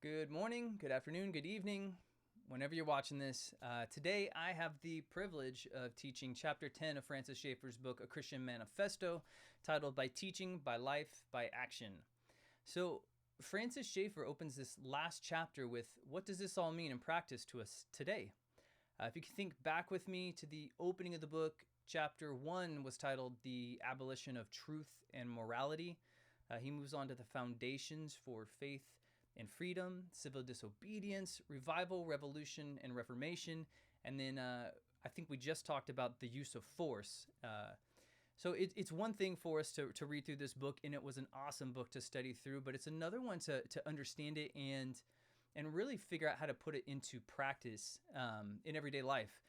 Good morning, good afternoon, good evening, whenever you're watching this. Today, I have the privilege of teaching Chapter 10 of Francis Schaeffer's book, A Christian Manifesto, titled By Teaching, by Life, by Action. So, Francis Schaeffer opens this last chapter with, what does this all mean in practice to us today? If you can think back with me to the opening of the book, Chapter 1 was titled The Abolition of Truth and Morality. He moves on to the foundations for faith and freedom, civil disobedience, revival, revolution, and reformation. And then I think we just talked about the use of force. So it's one thing for us to read through this book, and it was an awesome book to study through, but it's another one to understand it and really figure out how to put it into practice in everyday life.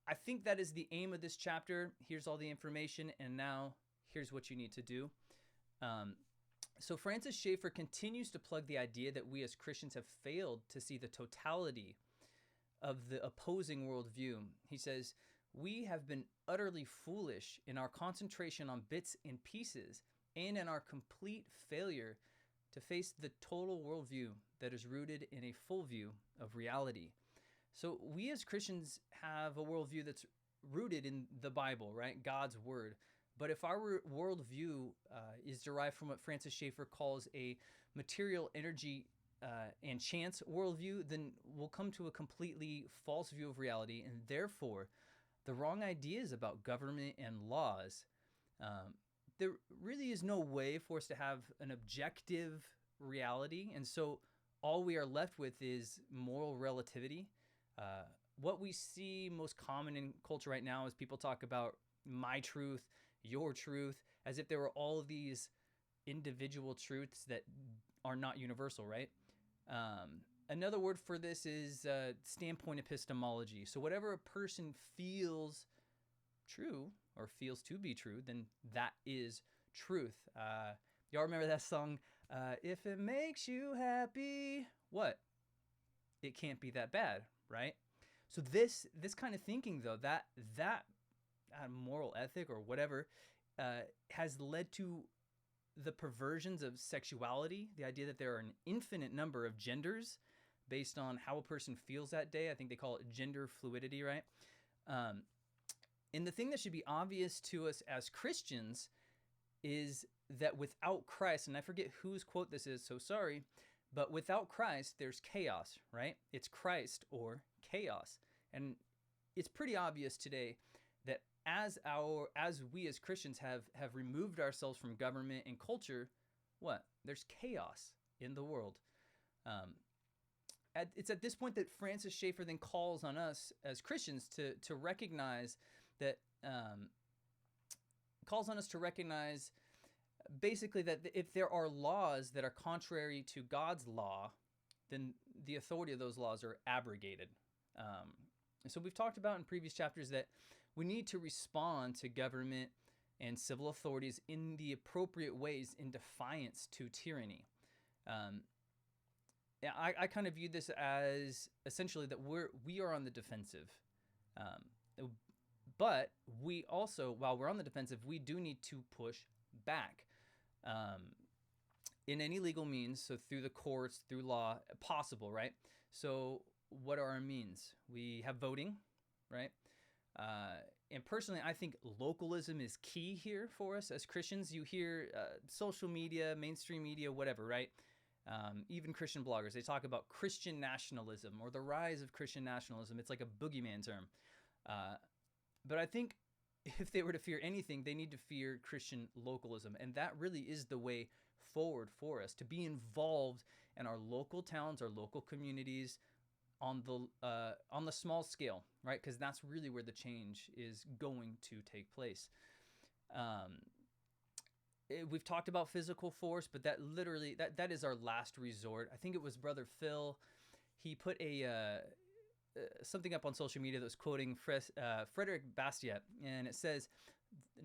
I think that is the aim of this chapter. Here's all the information, and now here's what you need to do. So Francis Schaeffer continues to plug the idea that we as Christians have failed to see the totality of the opposing worldview. He says, we have been utterly foolish in our concentration on bits and pieces and in our complete failure to face the total worldview that is rooted in a full view of reality. So we as Christians have a worldview that's rooted in the Bible, right? God's word. But if our worldview is derived from what Francis Schaeffer calls a material energy and chance worldview, then we'll come to a completely false view of reality, and therefore the wrong ideas about government and laws. There really is no way for us to have an objective reality, and so all we are left with is moral relativity. What we see most common in culture right now is people talk about my truth, your truth, as if there were all of these individual truths that are not universal, right? Another word for this is standpoint epistemology. So whatever a person feels true or feels to be true, then that is truth. Y'all remember that song, if it makes you happy, what? It can't be that bad, right? So this kind of thinking, though, that moral ethic or whatever has led to the perversions of sexuality, the idea that there are an infinite number of genders based on how a person feels that day. I think they call it gender fluidity, right? And the thing that should be obvious to us as Christians is that without Christ, and I forget whose quote this is, so sorry, but without Christ, there's chaos, right? It's Christ or chaos. And it's pretty obvious today that as we as Christians have removed ourselves from government and culture, what? There's chaos in the world. It's at this point that Francis Schaeffer then calls on us as Christians to recognize that, calls on us to recognize basically that if there are laws that are contrary to God's law, then the authority of those laws are abrogated. So we've talked about in previous chapters that we need to respond to government and civil authorities in the appropriate ways in defiance to tyranny. I kind of view this as essentially that we are on the defensive. But we also, while we're on the defensive, we do need to push back in any legal means. So through the courts, through law, possible, right? So what are our means? We have voting, right? And personally, I think localism is key here for us as Christians. You hear social media, mainstream media, whatever, right? Even Christian bloggers, they talk about Christian nationalism or the rise of Christian nationalism. It's like a boogeyman term. But I think if they were to fear anything, they need to fear Christian localism. And that really is the way forward for us, to be involved in our local towns, our local communities, on the small scale, right? Because that's really where the change is going to take place. We've talked about physical force, but that literally that is our last resort. I think it was Brother Phil. He put something up on social media that was quoting Frederick Bastiat, and it says,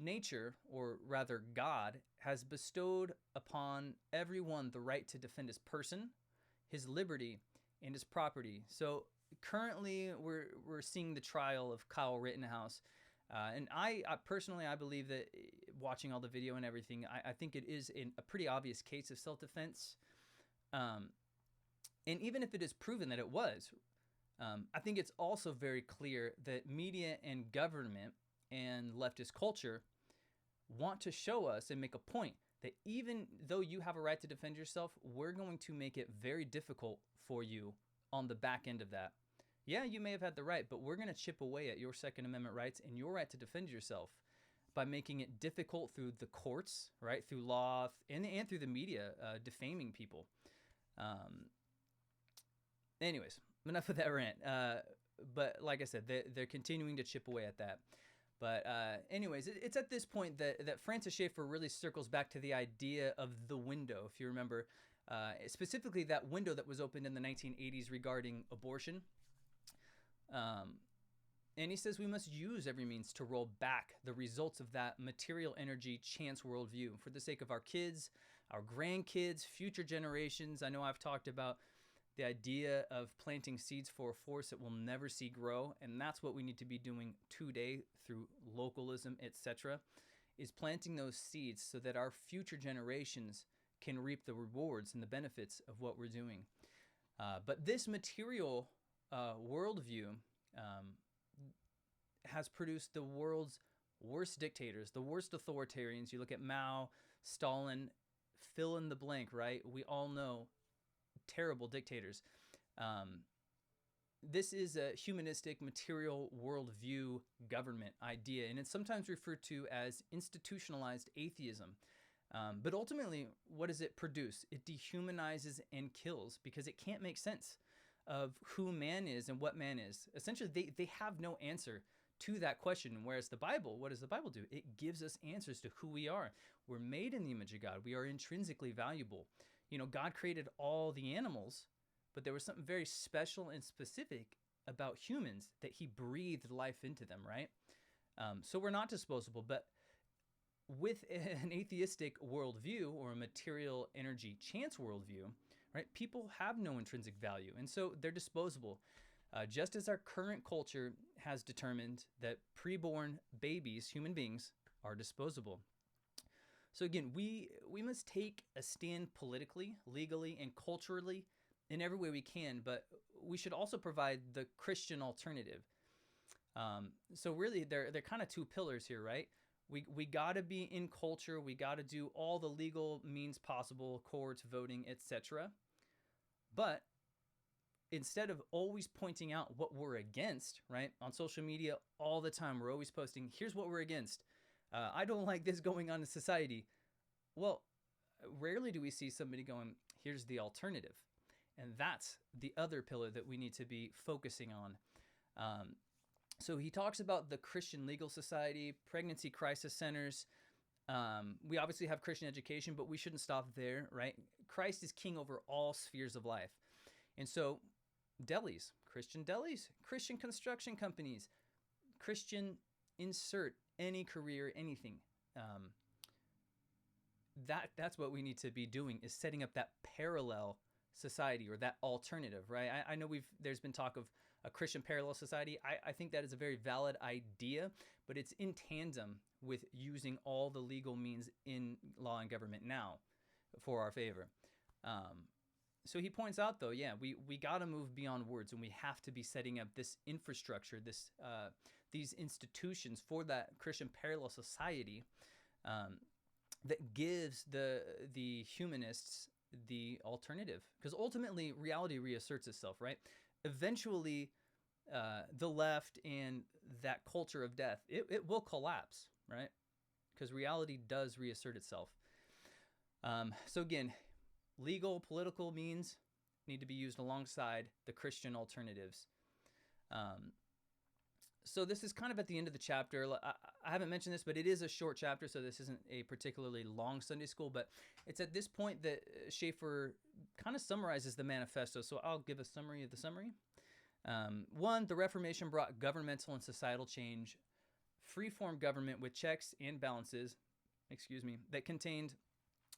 nature, or rather God, has bestowed upon everyone the right to defend his person, his liberty, and his property. So currently we're seeing the trial of Kyle Rittenhouse. And I personally, I believe that watching all the video and everything, I think it is a pretty obvious case of self-defense. And even if it is proven that it was, I think it's also very clear that media and government and leftist culture want to show us and make a point that even though you have a right to defend yourself, we're going to make it very difficult for you on the back end of that. Yeah, you may have had the right, but we're going to chip away at your Second Amendment rights and your right to defend yourself by making it difficult through the courts, right, through law, and through the media, defaming people. Anyways, enough of that rant. But like I said, they're continuing to chip away at that. But anyways, it's at this point that Francis Schaeffer really circles back to the idea of the window, if you remember, specifically that window that was opened in the 1980s regarding abortion. And he says we must use every means to roll back the results of that material energy chance worldview for the sake of our kids, our grandkids, future generations. I know I've talked about the idea of planting seeds for a force that we'll never see grow, and that's what we need to be doing today through localism, etc., is planting those seeds so that our future generations can reap the rewards and the benefits of what we're doing. But this material worldview has produced the world's worst dictators, the worst authoritarians. You look at Mao, Stalin, fill in the blank, right? We all know terrible dictators. This is a humanistic material worldview government idea, and it's sometimes referred to as institutionalized atheism. But ultimately, what does it produce? It dehumanizes and kills because it can't make sense of who man is and what man is. Essentially, they have no answer to that question. Whereas the Bible, what does the Bible do? It gives us answers to who we are. We're made in the image of God. We are intrinsically valuable. You know, God created all the animals, but there was something very special and specific about humans that he breathed life into them, right? So we're not disposable, but with an atheistic worldview or a material energy chance worldview, right, people have no intrinsic value, and so they're disposable. Just as our current culture has determined that preborn babies, human beings, are disposable. So again, we must take a stand politically, legally, and culturally in every way we can, but we should also provide the Christian alternative. So really, they're kind of two pillars here, right? We got to be in culture. We got to do all the legal means possible, courts, voting, etc. But instead of always pointing out what we're against, right? On social media all the time, we're always posting, here's what we're against. I don't like this going on in society. Well, rarely do we see somebody going, here's the alternative. And that's the other pillar that we need to be focusing on. So he talks about the Christian Legal Society, pregnancy crisis centers. We obviously have Christian education, but we shouldn't stop there, right? Christ is king over all spheres of life. And so delis, Christian construction companies, Christian insert any career, anything. That's what we need to be doing, is setting up that parallel society or that alternative, right? I know there's been talk of a Christian parallel society. I think that is a very valid idea, but it's in tandem with using all the legal means in law and government now for our favor. So he points out, though, we got to move beyond words, and we have to be setting up this infrastructure, these institutions for that Christian parallel society that gives the humanists the alternative. Because ultimately, reality reasserts itself, right? Eventually, the left and that culture of death, it will collapse, right? Because reality does reassert itself. So again, legal, political means need to be used alongside the Christian alternatives. So this is kind of at the end of the chapter. I haven't mentioned this, but it is a short chapter, so this isn't a particularly long Sunday school, but it's at this point that Schaeffer kind of summarizes the manifesto. So I'll give a summary of the summary. 1, the Reformation brought governmental and societal change, free-form government with checks and balances, that contained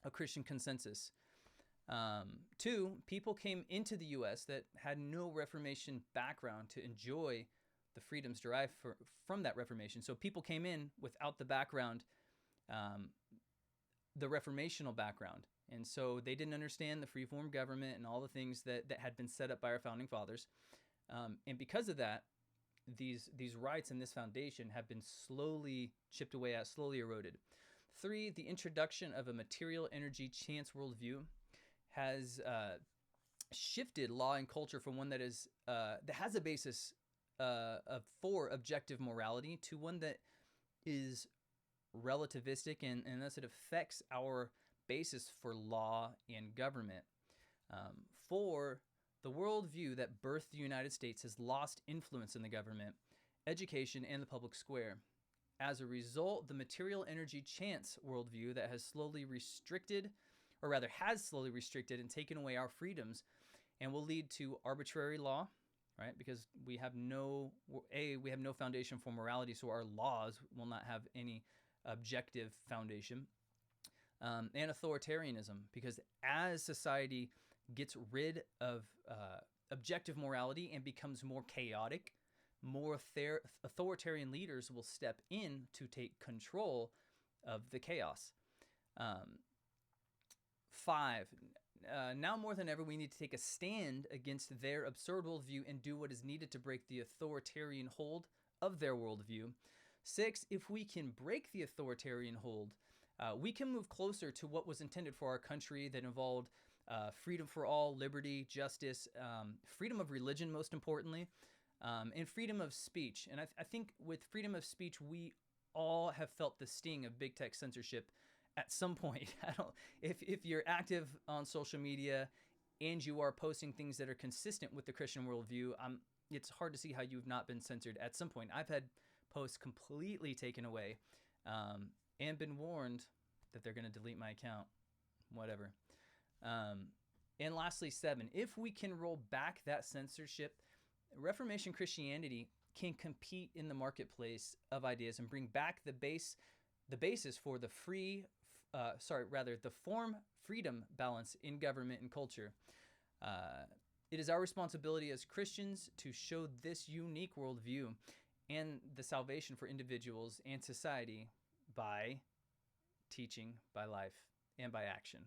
a Christian consensus. 2, people came into the U.S. that had no Reformation background to enjoy the freedoms derived from that Reformation. So people came in without the background, the reformational background. And so they didn't understand the freeform government and all the things that had been set up by our founding fathers. And because of that, these rights and this foundation have been slowly chipped away at, slowly eroded. 3, the introduction of a material energy chance worldview has shifted law and culture from one that has a basis for objective morality to one that is relativistic, and thus it affects our basis for law and government. 4, the worldview that birthed the United States has lost influence in the government, education, and the public square. As a result, the material energy chance worldview that has slowly restricted and taken away our freedoms and will lead to arbitrary law, right? Because we have no foundation for morality, so our laws will not have any objective foundation. And authoritarianism, because as society gets rid of objective morality and becomes more chaotic, more authoritarian leaders will step in to take control of the chaos. 5, now more than ever, we need to take a stand against their absurd worldview and do what is needed to break the authoritarian hold of their worldview. 6, if we can break the authoritarian hold, we can move closer to what was intended for our country, that involved freedom for all, liberty, justice, freedom of religion, most importantly, and freedom of speech. And I think with freedom of speech, we all have felt the sting of big tech censorship at some point. If you're active on social media and you are posting things that are consistent with the Christian worldview, it's hard to see how you've not been censored at some point. I've had posts completely taken away, and been warned that they're going to delete my account, whatever. And lastly, 7, if we can roll back that censorship, Reformation Christianity can compete in the marketplace of ideas and bring back the basis for the form freedom balance in government and culture. It is our responsibility as Christians to show this unique worldview and the salvation for individuals and society by teaching, by life, and by action.